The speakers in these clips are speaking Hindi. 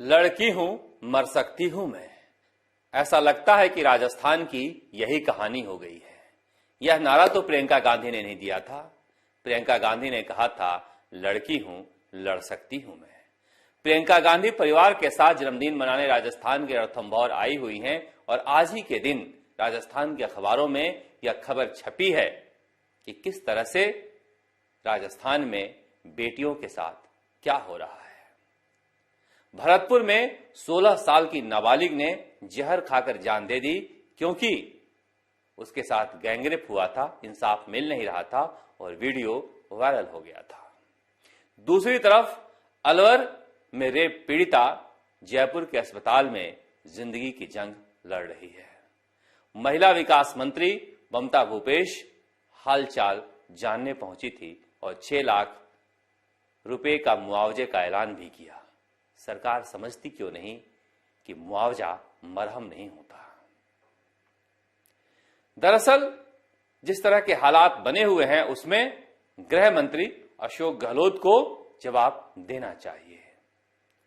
लड़की हूं मर सकती हूं मैं। ऐसा लगता है कि राजस्थान की यही कहानी हो गई है। यह नारा तो प्रियंका गांधी ने नहीं दिया था। प्रियंका गांधी ने कहा था लड़की हूं लड़ सकती हूं मैं। प्रियंका गांधी परिवार के साथ जन्मदिन मनाने राजस्थान के रणथंभौर आई हुई हैं और आज ही के दिन राजस्थान के अखबारों में यह खबर छपी है कि किस तरह से राजस्थान में बेटियों के साथ क्या हो रहा है। भरतपुर में 16 साल की नाबालिग ने जहर खाकर जान दे दी क्योंकि उसके साथ गैंगरेप हुआ था, इंसाफ मिल नहीं रहा था और वीडियो वायरल हो गया था। दूसरी तरफ अलवर में रेप पीड़िता जयपुर के अस्पताल में जिंदगी की जंग लड़ रही है। महिला विकास मंत्री ममता भूपेश हालचाल जानने पहुंची थी और 6 लाख रुपए का मुआवजे का ऐलान भी किया। सरकार समझती क्यों नहीं कि मुआवजा मरहम नहीं होता। दरअसल जिस तरह के हालात बने हुए हैं उसमें गृह मंत्री अशोक गहलोत को जवाब देना चाहिए।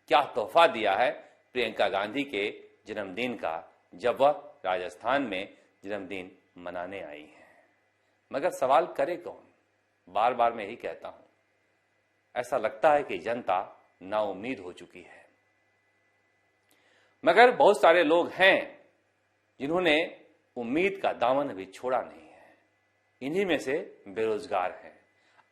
क्या तोहफा दिया है प्रियंका गांधी के जन्मदिन का जब वह राजस्थान में जन्मदिन मनाने आई हैं। मगर सवाल करे कौन? बार बार मैं यही कहता हूं, ऐसा लगता है कि जनता नाउम्मीद हो चुकी है। मगर बहुत सारे लोग हैं जिन्होंने उम्मीद का दामन अभी छोड़ा नहीं है। इन्हीं में से बेरोजगार हैं।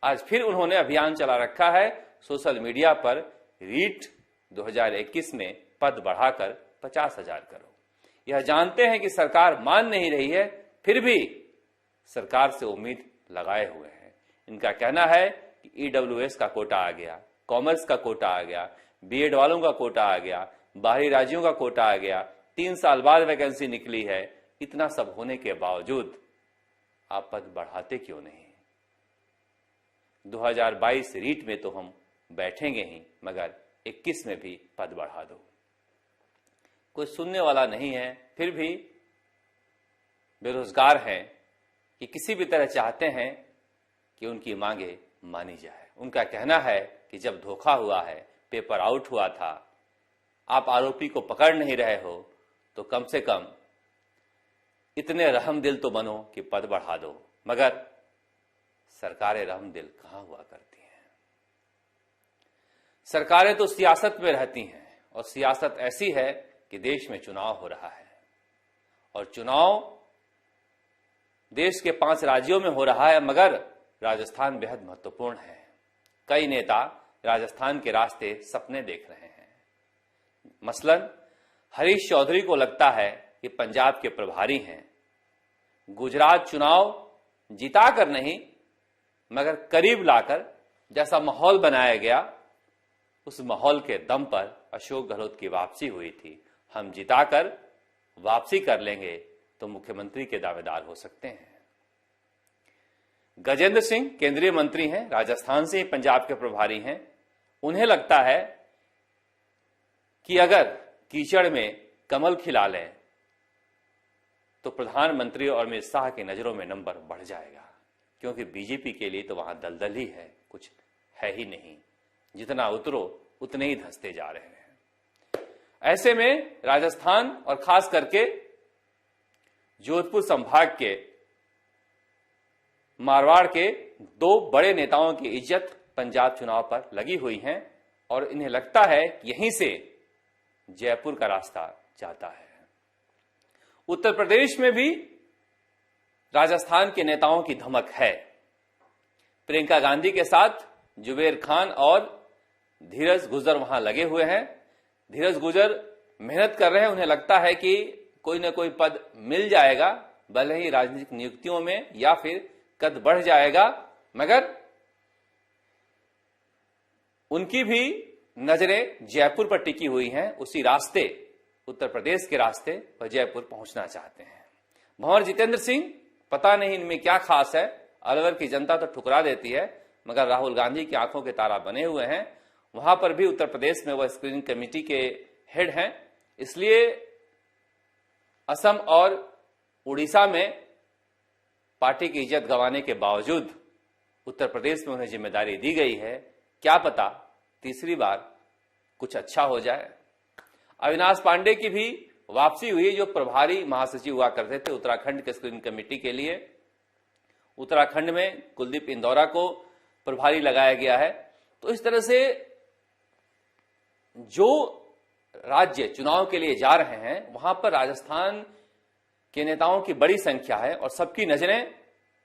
आज फिर उन्होंने अभियान चला रखा है सोशल मीडिया पर, रीट 2021 में पद बढ़ाकर 50,000 करो। यह जानते हैं कि सरकार मान नहीं रही है, फिर भी सरकार से उम्मीद लगाए हुए हैं। इनका कहना है कि ईडब्ल्यूएस का कोटा आ गया, कॉमर्स का कोटा आ गया, बीएड वालों का कोटा आ गया, बाहरी राज्यों का कोटा आ गया, 3 साल बाद वैकेंसी निकली है। इतना सब होने के बावजूद आप पद बढ़ाते क्यों नहीं? 2022 रीट में तो हम बैठेंगे ही, मगर 21 में भी पद बढ़ा दो। कोई सुनने वाला नहीं है, फिर भी बेरोजगार हैं कि किसी भी तरह चाहते हैं कि उनकी मांगे मानी जाए। उनका कहना है कि जब धोखा हुआ है, पेपर आउट हुआ था, आप आरोपी को पकड़ नहीं रहे हो, तो कम से कम इतने रहमदिल तो बनो कि पद बढ़ा दो। मगर सरकारें रहमदिल कहां हुआ करती हैं। सरकारें तो सियासत में रहती हैं और सियासत ऐसी है कि देश में चुनाव हो रहा है और चुनाव देश के 5 राज्यों में हो रहा है, मगर राजस्थान बेहद महत्वपूर्ण है। कई नेता राजस्थान के रास्ते सपने देख रहे हैं। मसलन हरीश चौधरी को लगता है कि पंजाब के प्रभारी हैं। गुजरात चुनाव जिताकर नहीं मगर करीब लाकर जैसा माहौल बनाया गया, उस माहौल के दम पर अशोक गहलोत की वापसी हुई थी। हम जिताकर वापसी कर लेंगे तो मुख्यमंत्री के दावेदार हो सकते हैं। गजेंद्र सिंह केंद्रीय मंत्री हैं, राजस्थान से ही पंजाब के प्रभारी हैं। उन्हें लगता है कि अगर कीचड़ में कमल खिला लें तो प्रधानमंत्री और अमित शाह की नजरों में नंबर बढ़ जाएगा, क्योंकि बीजेपी के लिए तो वहां दलदल ही है, कुछ है ही नहीं। जितना उतरो उतने ही धंसते जा रहे हैं। ऐसे में राजस्थान और खास करके जोधपुर संभाग के मारवाड़ के 2 बड़े नेताओं की इज्जत पंजाब चुनाव पर लगी हुई है और इन्हें लगता है कि यहीं से जयपुर का रास्ता जाता है। उत्तर प्रदेश में भी राजस्थान के नेताओं की धमक है। प्रियंका गांधी के साथ जुबेर खान और धीरज गुजर वहां लगे हुए हैं। धीरज गुजर मेहनत कर रहे हैं। उन्हें लगता है कि कोई न कोई पद मिल जाएगा, भले ही राजनीतिक नियुक्तियों में, या फिर कद बढ़ जाएगा, मगर उनकी भी नजरें जयपुर पर टिकी हुई हैं। उसी रास्ते, उत्तर प्रदेश के रास्ते वह जयपुर पहुंचना चाहते हैं। भंवर जितेंद्र सिंह, पता नहीं इनमें क्या खास है। अलवर की जनता तो ठुकरा देती है, मगर राहुल गांधी की आंखों के तारा बने हुए हैं। वहां पर भी उत्तर प्रदेश में वह स्क्रीनिंग कमेटी के हेड हैं। इसलिए असम और उड़ीसा में पार्टी की इज्जत गंवाने के बावजूद उत्तर प्रदेश में उन्हें जिम्मेदारी दी गई है। क्या पता तीसरी बार कुछ अच्छा हो जाए। अविनाश पांडे की भी वापसी हुई, जो प्रभारी महासचिव हुआ करते थे उत्तराखंड के स्क्रीनिंग कमेटी के लिए। उत्तराखंड में कुलदीप इंदौरा को प्रभारी लगाया गया है। तो इस तरह से जो राज्य चुनाव के लिए जा रहे हैं वहां पर राजस्थान के नेताओं की बड़ी संख्या है और सबकी नजरें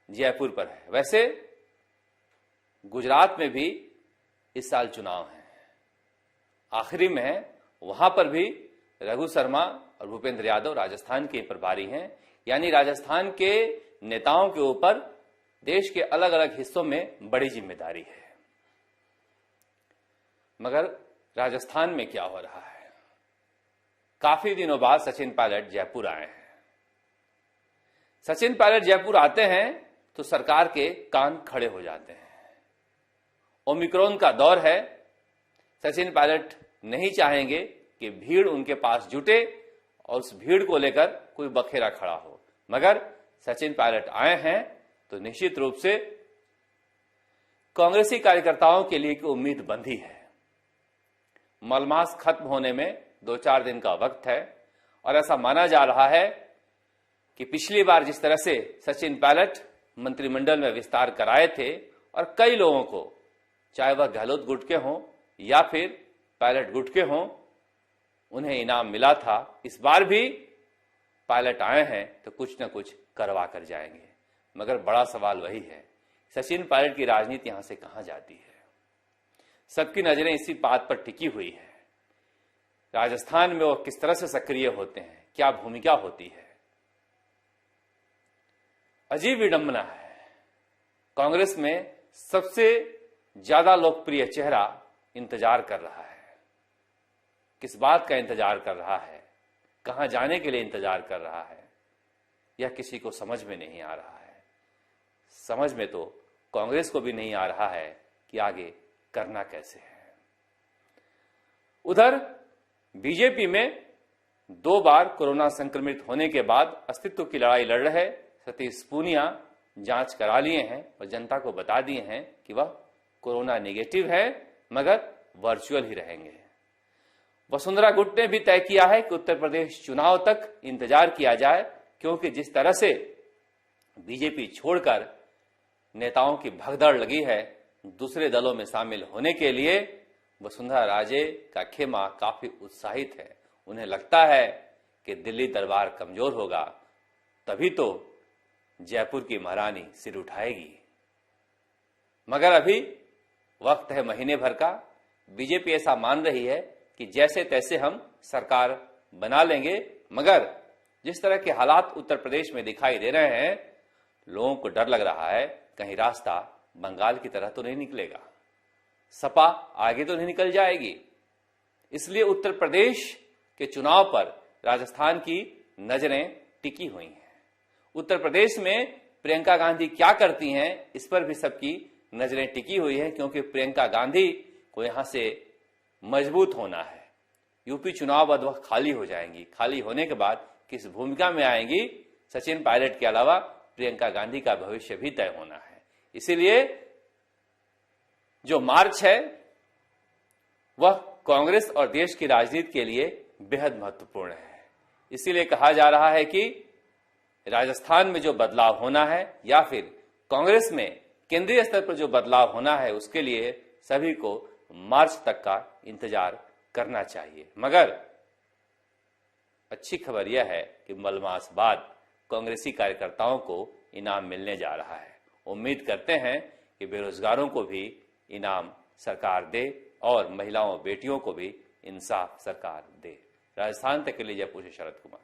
जयपुर पर है। वैसे गुजरात में भी इस साल चुनाव है, आखिरी में है, वहां पर भी रघु शर्मा और भूपेंद्र यादव राजस्थान के प्रभारी हैं। यानी राजस्थान के नेताओं के ऊपर देश के अलग अलग हिस्सों में बड़ी जिम्मेदारी है। मगर राजस्थान में क्या हो रहा है? काफी दिनों बाद सचिन पायलट जयपुर आए हैं। सचिन पायलट जयपुर आते हैं तो सरकार के कान खड़े हो जाते हैं। ओमिक्रॉन का दौर है, सचिन पायलट नहीं चाहेंगे कि भीड़ उनके पास जुटे और उस भीड़ को लेकर कोई बखेरा खड़ा हो। मगर सचिन पायलट आए हैं तो निश्चित रूप से कांग्रेसी कार्यकर्ताओं के लिए की उम्मीद बंधी है। मलमास खत्म होने में 2-4 दिन का वक्त है और ऐसा माना जा रहा है कि पिछली बार जिस तरह से सचिन पायलट मंत्रिमंडल में विस्तार कराए थे और कई लोगों को, चाहे वह गहलोत गुट के हों या फिर पायलट गुट के हों, उन्हें इनाम मिला था। इस बार भी पायलट आए हैं तो कुछ न कुछ करवा कर जाएंगे। मगर बड़ा सवाल वही है, सचिन पायलट की राजनीति यहां से कहां जाती है? सबकी नजरें इसी बात पर टिकी हुई है, राजस्थान में वो किस तरह से सक्रिय होते हैं, क्या भूमिका होती है। अजीब विडंबना है, कांग्रेस में सबसे ज्यादा लोकप्रिय चेहरा इंतजार कर रहा है। किस बात का इंतजार कर रहा है, कहां जाने के लिए इंतजार कर रहा है, यह किसी को समझ में नहीं आ रहा है। समझ में तो कांग्रेस को भी नहीं आ रहा है कि आगे करना कैसे है। उधर बीजेपी में 2 बार कोरोना संक्रमित होने के बाद अस्तित्व की लड़ाई लड़ रहे सतीश पूनिया जांच करा लिए हैं और जनता को बता दिए हैं कि वह कोरोना नेगेटिव है, मगर वर्चुअल ही रहेंगे। वसुंधरा गुट ने भी तय किया है कि उत्तर प्रदेश चुनाव तक इंतजार किया जाए, क्योंकि जिस तरह से बीजेपी छोड़कर नेताओं की भगदड़ लगी है दूसरे दलों में शामिल होने के लिए, वसुंधरा राजे का खेमा काफी उत्साहित है। उन्हें लगता है कि दिल्ली दरबार कमजोर होगा तभी तो जयपुर की महारानी सिर उठाएगी। मगर अभी वक्त है महीने भर का। बीजेपी ऐसा मान रही है कि जैसे तैसे हम सरकार बना लेंगे, मगर जिस तरह के हालात उत्तर प्रदेश में दिखाई दे रहे हैं, लोगों को डर लग रहा है कहीं रास्ता बंगाल की तरह तो नहीं निकलेगा, सपा आगे तो नहीं निकल जाएगी। इसलिए उत्तर प्रदेश के चुनाव पर राजस्थान की नजरें टिकी हुई हैं। उत्तर प्रदेश में प्रियंका गांधी क्या करती हैं, इस पर भी सबकी नजरें टिकी हुई है, क्योंकि प्रियंका गांधी को यहां से मजबूत होना है। यूपी चुनाव बाद वह खाली हो जाएंगी, खाली होने के बाद किस भूमिका में आएंगी, सचिन पायलट के अलावा प्रियंका गांधी का भविष्य भी तय होना है। इसीलिए जो मार्च है वह कांग्रेस और देश की राजनीति के लिए बेहद महत्वपूर्ण है। इसीलिए कहा जा रहा है कि राजस्थान में जो बदलाव होना है या फिर कांग्रेस में केंद्रीय स्तर पर जो बदलाव होना है, उसके लिए सभी को मार्च तक का इंतजार करना चाहिए। मगर अच्छी खबर यह है कि मलमास बाद कांग्रेसी कार्यकर्ताओं को इनाम मिलने जा रहा है। उम्मीद करते हैं कि बेरोजगारों को भी इनाम सरकार दे और महिलाओं बेटियों को भी इंसाफ सरकार दे। राजस्थान तक के लिए जयपुर से शरद कुमार।